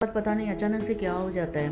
पता नहीं अचानक से क्या हो जाता है।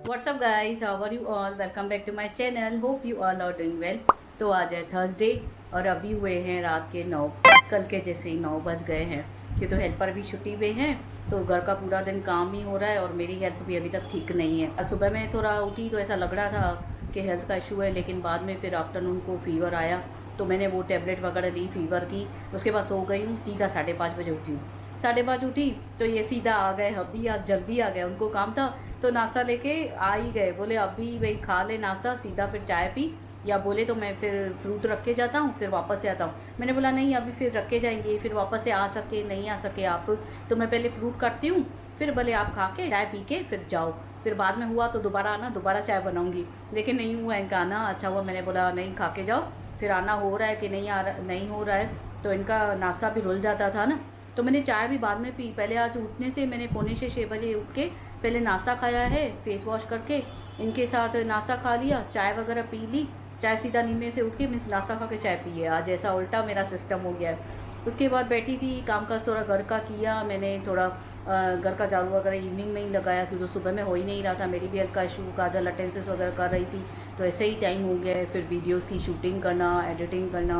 What's up guys, how are you all? Welcome back to my channel. Hope you all are doing well. तो आज है थर्सडे और अभी हुए हैं रात के 9। कल के जैसे ही 9 बज गए हैं कि तो हेल्पर भी छुट्टी पे हैं, तो घर का पूरा दिन काम ही हो रहा है और मेरी हेल्थ भी अभी तक ठीक नहीं है। सुबह में थोड़ा उठी तो ऐसा लग रहा था कि हेल्थ का इशू है, लेकिन बाद में फिर आफ्टरनून को फीवर आया तो मैंने वो टेबलेट वगैरह ली फीवर की। उसके बाद सो गई हूँ, सीधा 5:30 बजे उठी हूँ। 5:30 उठी तो ये सीधा आ गए, अभी आज जल्दी आ गए, उनको काम था तो नाश्ता लेके आ ही गए। बोले अभी भाई खा ले नाश्ता, सीधा फिर चाय पी, या बोले तो मैं फिर फ्रूट रख के जाता हूँ फिर वापस से आता हूँ। मैंने बोला नहीं, अभी फिर रख के जाएंगे, फिर वापस से आ सके नहीं आ सके आप, तो मैं पहले फ्रूट काटती हूँ, फिर भले आप खा के चाय पी के फिर जाओ, फिर बाद में हुआ तो दोबारा आना, दोबारा चाय बनाऊँगी। लेकिन नहीं हुआ इनका आना। अच्छा हुआ मैंने बोला नहीं खा के जाओ, फिर आना हो रहा है कि नहीं आ रहा, नहीं हो रहा है तो इनका नाश्ता भी रुल जाता था ना। तो मैंने चाय भी बाद में पी। पहले आज उठने से मैंने 5:45 बजे उठ के पहले नाश्ता खाया है, फेस वॉश करके इनके साथ नाश्ता खा लिया, चाय वगैरह पी ली। चाय सीधा नींद में से उठ के मीन्स नाश्ता खा के चाय पी है। आज ऐसा उल्टा मेरा सिस्टम हो गया है। उसके बाद बैठी थी, काम काज थोड़ा घर का किया मैंने, थोड़ा घर का झाड़ू वगैरह इवनिंग में ही लगाया क्योंकि सुबह में हो ही नहीं रहा था। मेरी भी हेल्थ का इशू, काजल अटेंसेस वगैरह कर रही थी तो ऐसे ही टाइम हो गया है। फिर वीडियोज़ की शूटिंग करना, एडिटिंग करना,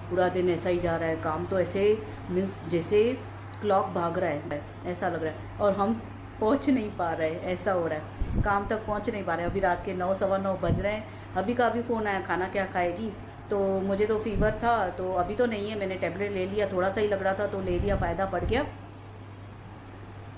पूरा दिन ऐसा ही जा रहा है। काम तो ऐसे मीन्स जैसे क्लॉक भाग रहा है ऐसा लग रहा है, और हम पहुंच नहीं पा रहे, ऐसा हो रहा है, काम तक पहुंच नहीं पा रहे। अभी रात के 9 सवा 9 बज रहे हैं। अभी का अभी फ़ोन आया खाना क्या खाएगी, तो मुझे तो फीवर था तो अभी तो नहीं है, मैंने टेबलेट ले लिया, थोड़ा सा ही लग रहा था तो ले लिया, फ़ायदा पड़ गया।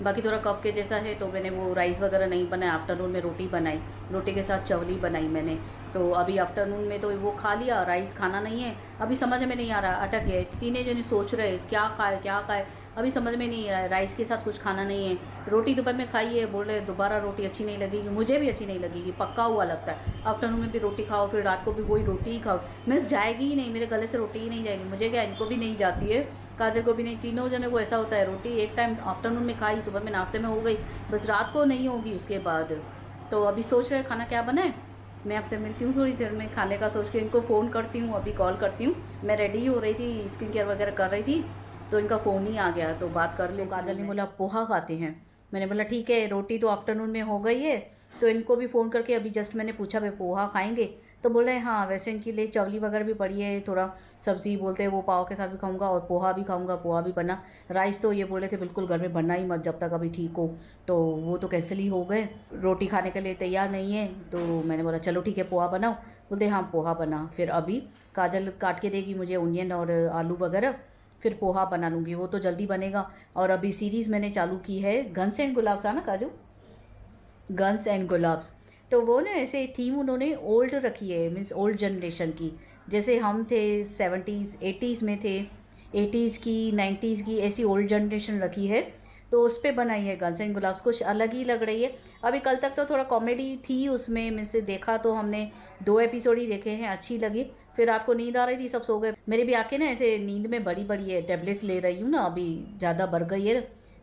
बाकी थोड़ा कफ के जैसा है तो मैंने वो राइस वगैरह नहीं बनाया, आफ्टरनून में रोटी बनाई, रोटी के साथ चवली बनाई मैंने। तो अभी आफ्टरनून में तो वो खा लिया, राइस खाना नहीं है। अभी समझ में नहीं आ रहा, अटक गए, तीनों जने सोच रहे क्या खाए क्या खाए, अभी समझ में नहीं आ रहा है। राइस के साथ कुछ खाना नहीं है, रोटी दोपहर में खाई है, बोल रहे दोबारा रोटी अच्छी नहीं लगेगी, मुझे भी अच्छी नहीं लगेगी, पक्का हुआ लगता है। आफ्टरनून में भी रोटी खाओ फिर रात को भी वही रोटी ही खाओ, मिस जाएगी ही नहीं, मेरे गले से रोटी ही नहीं जाएगी। मुझे क्या, इनको भी नहीं जाती है, काजल को भी नहीं, तीनों जने को ऐसा होता है। रोटी एक टाइम आफ्टरनून में खाई, सुबह में नाश्ते में हो गई, बस रात को नहीं होगी उसके बाद। तो अभी सोच रहे खाना क्या बनाए। मैं आपसे मिलती हूँ थोड़ी देर में, खाने का सोच के इनको फ़ोन करती हूँ, अभी कॉल करती हूँ। मैं रेडी हो रही थी, स्किन केयर वगैरह कर रही थी तो इनका फ़ोन ही आ गया, तो बात कर ले। काजल ने बोला पोहा खाते हैं, मैंने बोला ठीक है, रोटी तो आफ्टरनून में हो गई है। तो इनको भी फ़ोन करके अभी जस्ट मैंने पूछा भाई पोहा खाएंगे, तो बोल रहे हाँ, वैसे इनके लिए चवली वगैरह भी पड़ी है, थोड़ा सब्ज़ी बोलते हैं वो पाव के साथ भी खाऊंगा और पोहा भी खाऊंगा, पोहा भी बना। राइस तो ये बोल रहे थे बिल्कुल घर में बनना ही मत जब तक अभी ठीक हो, तो वो तो कैंसिल ही हो गए, रोटी खाने के लिए तैयार नहीं है। तो मैंने बोला चलो ठीक है पोहा बनाओ, बोलते हाँ पोहा बना। फिर अभी काजल काट के देगी मुझे ओनियन और आलू वगैरह, फिर पोहा बना लूँगी, वो तो जल्दी बनेगा। और अभी सीरीज़ मैंने चालू की है घन्स एंड गुलाब्स, ना काजू, गन्स एंड गुलाब्स। तो वो ना ऐसे थीम उन्होंने ओल्ड रखी है, मीन्स ओल्ड जनरेशन की, जैसे हम थे 70s 80s में थे, 80s की 90s की ऐसी ओल्ड जनरेशन रखी है। तो उस पर बनाई है गन्स एंड गुलाब्स, कुछ अलग ही लग रही है। अभी कल तक तो थोड़ा कॉमेडी थी उसमें, मीन्स देखा तो हमने 2 एपिसोड ही देखे हैं, अच्छी लगी। फिर रात को नींद आ रही थी, सब सो गए। मेरी भी आंखें ना ऐसे नींद में बड़ी बड़ी है, टेबलेट्स ले रही हूँ ना अभी, ज़्यादा बढ़ गई है,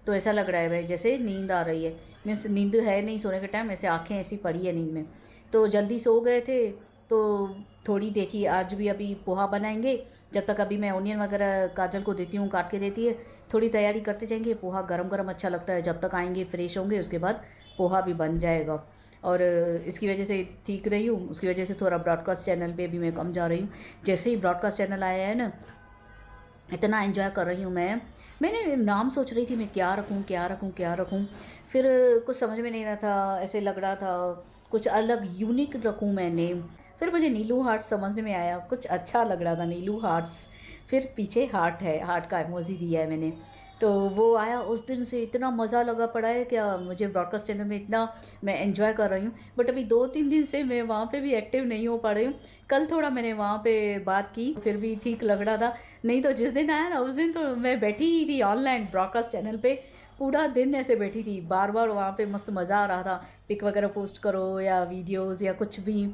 तो ऐसा लग रहा है भाई जैसे नींद आ रही है। मीन्स नींद है नहीं सोने के टाइम, ऐसे आंखें ऐसी पड़ी है नींद में। तो जल्दी सो गए थे तो थोड़ी देखी, आज भी अभी पोहा बनाएंगे। जब तक अभी मैं ओनियन वगैरह काजल को देती हूँ, काट के देती है, थोड़ी तैयारी करते जाएंगे। पोहा गरम गरम अच्छा लगता है, जब तक आएंगे फ्रेश होंगे उसके बाद पोहा भी बन जाएगा। और इसकी वजह से ठीक रही हूँ, उसकी वजह से थोड़ा ब्रॉडकास्ट चैनल पे भी मैं कम जा रही हूँ। जैसे ही ब्रॉडकास्ट चैनल आया है ना, इतना एंजॉय कर रही हूँ मैं। मैंने नाम सोच रही थी मैं क्या रखूँ क्या रखूँ क्या रखूँ, फिर कुछ समझ में नहीं रहा था, ऐसे लग रहा था कुछ अलग यूनिक रखूँ मैं नेम। फिर मुझे नीलू हार्ट्स समझने में आया, कुछ अच्छा लग रहा था नीलू हार्ट्स। फिर पीछे हार्ट है, हार्ट का इमोजी दिया है मैंने, तो वो आया। उस दिन से इतना मज़ा लगा पड़ा है क्या मुझे, ब्रॉडकास्ट चैनल में इतना मैं एंजॉय कर रही हूँ। बट अभी 2-3 दिन से मैं वहाँ पे भी एक्टिव नहीं हो पा रही हूँ। कल थोड़ा मैंने वहाँ पे बात की, फिर भी ठीक लग रहा था। नहीं तो जिस दिन आया ना उस दिन तो मैं बैठी ही थी ऑनलाइन ब्रॉडकास्ट चैनल पे, पूरा दिन ऐसे बैठी थी, बार बार वहाँ पे मस्त मज़ा आ रहा था। पिक वगैरह पोस्ट करो या वीडियोस या कुछ भी,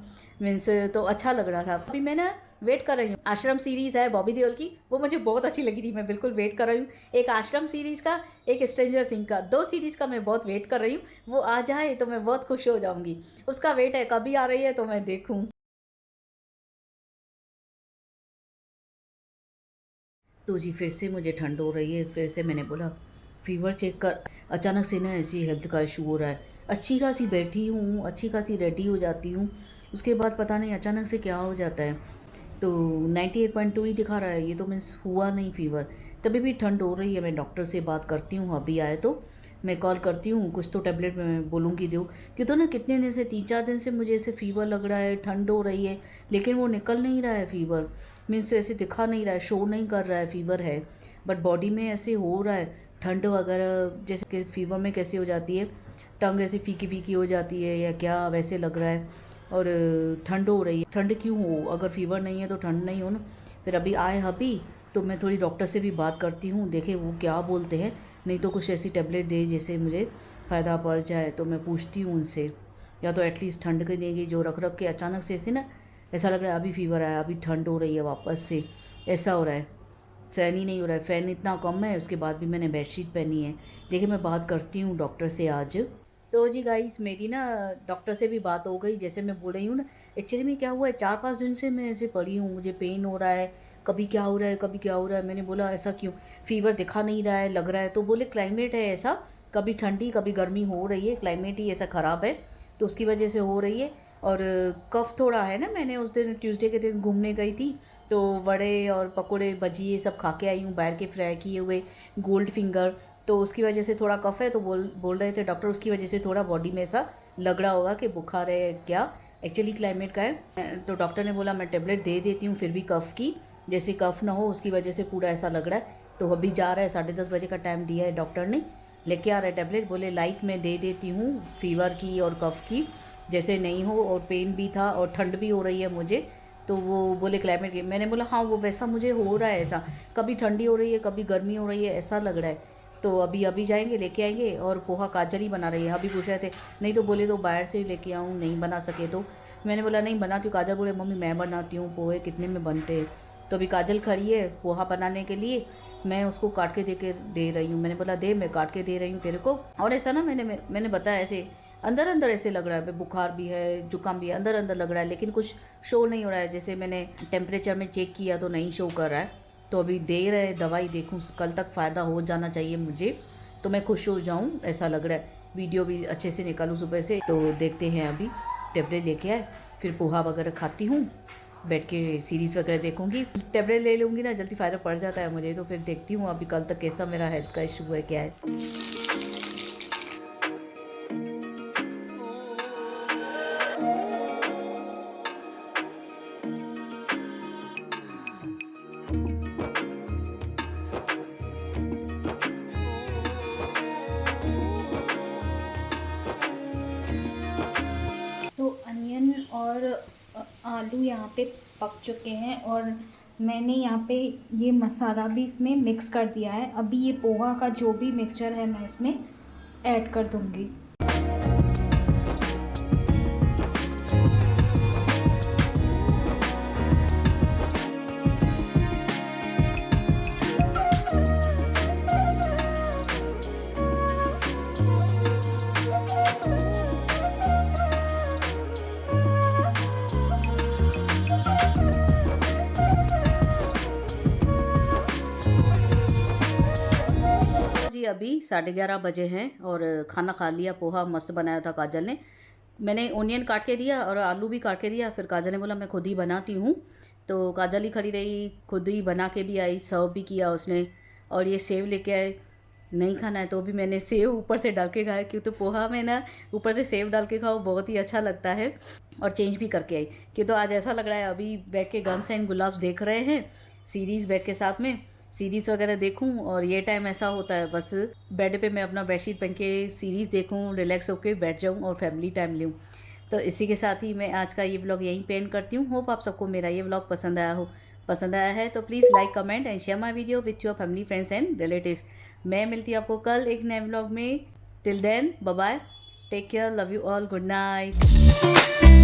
मीन्स तो अच्छा लग रहा था। अभी मैं ना वेट कर रही हूँ, आश्रम सीरीज़ है बॉबी देओल की, वो मुझे बहुत अच्छी लगी थी, मैं बिल्कुल वेट कर रही हूँ। एक आश्रम सीरीज़ का, एक स्ट्रेंजर थिंग का, 2 सीरीज़ का मैं बहुत वेट कर रही हूँ। वो आ जाए तो मैं बहुत खुश हो जाऊँगी, उसका वेट है कभी आ रही है तो मैं देखूँ। तो जी फिर से मुझे ठंड हो रही है, फिर से मैंने बोला फ़ीवर चेक कर। अचानक से ना ऐसी हेल्थ का इशू हो रहा है। अच्छी खासी बैठी हूँ, अच्छी खासी रेडी हो जाती हूँ, उसके बाद पता नहीं अचानक से क्या हो जाता है। तो 98.2 ही दिखा रहा है, ये तो मीन्स हुआ नहीं फ़ीवर। तभी भी ठंड हो रही है, मैं डॉक्टर से बात करती हूँ, अभी आए तो मैं कॉल करती हूँ, कुछ तो टैबलेट मैं बोलूँगी दो। क्यों तो ना कितने दिन से 3-4 दिन से मुझे ऐसे फ़ीवर लग रहा है, ठंड हो रही है, लेकिन वो निकल नहीं रहा है फ़ीवर। मीन्स ऐसे दिखा नहीं रहा है, शो नहीं कर रहा है फ़ीवर है, बट बॉडी में ऐसे हो रहा है ठंड वगैरह। जैसे कि फ़ीवर में कैसे हो जाती है, टंग ऐसी फीकी फीकी हो जाती है या क्या, वैसे लग रहा है। और ठंड हो रही है, ठंड क्यों हो, अगर फ़ीवर नहीं है तो ठंड नहीं हो ना। फिर अभी आए अभी, तो मैं थोड़ी डॉक्टर से भी बात करती हूँ, देखे वो क्या बोलते हैं। नहीं तो कुछ ऐसी टेबलेट दे जिससे मुझे फ़ायदा पड़ जाए, तो मैं पूछती हूँ उनसे, या तो एटलीस्ट ठंड की देंगे। जो रख रख के अचानक से ऐसे ना ऐसा लग रहा है अभी फ़ीवर आया, अभी ठंड हो रही है वापस से, ऐसा हो रहा है। सहन ही नहीं हो रहा है, फ़ैन इतना कम है, उसके बाद भी मैंने बेडशीट पहनी है। देखिए मैं बात करती हूँ डॉक्टर से आज। तो जी गाइस मेरी ना डॉक्टर से भी बात हो गई, जैसे मैं बोल रही हूँ ना। एक्चुअली में क्या हुआ है, 4-5 दिन से मैं ऐसे पड़ी हूँ, मुझे पेन हो रहा है, कभी क्या हो रहा है, कभी क्या हो रहा है। मैंने बोला ऐसा क्यों, फ़ीवर दिखा नहीं रहा है, लग रहा है। तो बोले क्लाइमेट है ऐसा, कभी ठंडी कभी गर्मी हो रही है, क्लाइमेट ही ऐसा ख़राब है, तो उसकी वजह से हो रही है। और कफ़ थोड़ा है ना, मैंने उस दिन ट्यूसडे के दिन घूमने गई थी, तो वड़े और पकोड़े भजिए सब खा के आई हूँ, बाहर के फ्राई किए हुए गोल्ड फिंगर। तो उसकी वजह से थोड़ा कफ़ है, तो बोल रहे थे डॉक्टर उसकी वजह से थोड़ा बॉडी में ऐसा लग रहा होगा कि बुखार है क्या, एक्चुअली क्लाइमेट का है। तो डॉक्टर ने बोला मैं टेबलेट दे देती हूँ फिर भी कफ़ की, जैसे कफ़ ना हो उसकी वजह से पूरा ऐसा लग रहा है। तो अभी जा रहा है, 10:30 बजे का टाइम दिया है डॉक्टर ने, लेके आ रहा है टेबलेट। बोले लाइट में दे देती हूँ फ़ीवर की और कफ़ की, जैसे नहीं हो। और पेन भी था और ठंड भी हो रही है मुझे, तो वो बोले क्लाइमेट की। मैंने बोला हाँ वो वैसा मुझे हो रहा है, ऐसा कभी ठंडी हो रही है कभी गर्मी हो रही है, ऐसा लग रहा है। तो अभी जाएंगे लेके आएंगे। और पोहा काजल ही बना रही है, अभी पूछ रहे थे, नहीं तो बोले तो बाहर से लेके आऊँ, नहीं बना सके तो। मैंने बोला नहीं बनाती हूँ। काजल बोले मम्मी मैं बनाती हूँ पोहे, कितने में बनते हैं। तो अभी काजल खड़ी है पोहा बनाने के लिए, मैं उसको काट के दे रही हूँ। मैंने बोला दे, मैं काट के दे रही हूँ तेरे को। और ऐसा ना मैंने बताया ऐसे अंदर अंदर ऐसे लग रहा है, बुखार भी है जुकाम भी है, अंदर अंदर लग रहा है, लेकिन कुछ शो नहीं हो रहा है। जैसे मैंने टेम्परेचर में चेक किया तो नहीं शो कर रहा है। तो अभी दे रहे दवाई, देखूँ कल तक फ़ायदा हो जाना चाहिए मुझे, तो मैं खुश हो जाऊँ ऐसा लग रहा है। वीडियो भी अच्छे से निकालूँ सुबह से, तो देखते हैं। अभी टेबलेट लेके आए, फिर पोहा वगैरह खाती हूँ, बैठ के सीरीज़ वगैरह देखूँगी। टेबलेट ले लूँगी ना जल्दी फ़ायदा पड़ जाता है मुझे, तो फिर देखती हूँ अभी कल तक कैसा मेरा हेल्थ का इशू है क्या है। तो अनियन और आलू यहाँ पे पक चुके हैं, और मैंने यहाँ पे ये मसाला भी इसमें मिक्स कर दिया है। अभी ये पोहा का जो भी मिक्सचर है मैं इसमें ऐड कर दूँगी। जी अभी 11:30 बजे हैं और खाना खा लिया। पोहा मस्त बनाया था काजल ने। मैंने ओनियन काट के दिया और आलू भी काट के दिया, फिर काजल ने बोला मैं खुद ही बनाती हूँ। तो काजल ही खड़ी रही, खुद ही बना के भी आई, सर्व भी किया उसने। और ये सेव लेके आए, नहीं खाना है तो भी मैंने सेव ऊपर से डाल के खाया, क्यों तो पोहा में ना ऊपर से सेव डाल के खाओ बहुत ही अच्छा लगता है। और चेंज भी करके आई, क्यों तो आज ऐसा लग रहा है अभी बैठ के गन्स एंड गुलाब्स देख रहे हैं, सीरीज़ बैठ के साथ में सीरीज़ वगैरह देखूं। और ये टाइम ऐसा होता है बस बेड पे मैं अपना बेडशीट पहन के सीरीज़ देखूं, रिलैक्स होके बैठ जाऊं और फैमिली टाइम लूं। तो इसी के साथ ही मैं आज का ये व्लॉग यहीं पे एंड करती हूँ। होप आप सबको मेरा ये व्लॉग पसंद आया है तो please like comment and share my video with your family friends and relatives. मैं मिलती हूँ आपको कल एक नए व्लॉग में। Till then bye bye, take care, love you all, good night.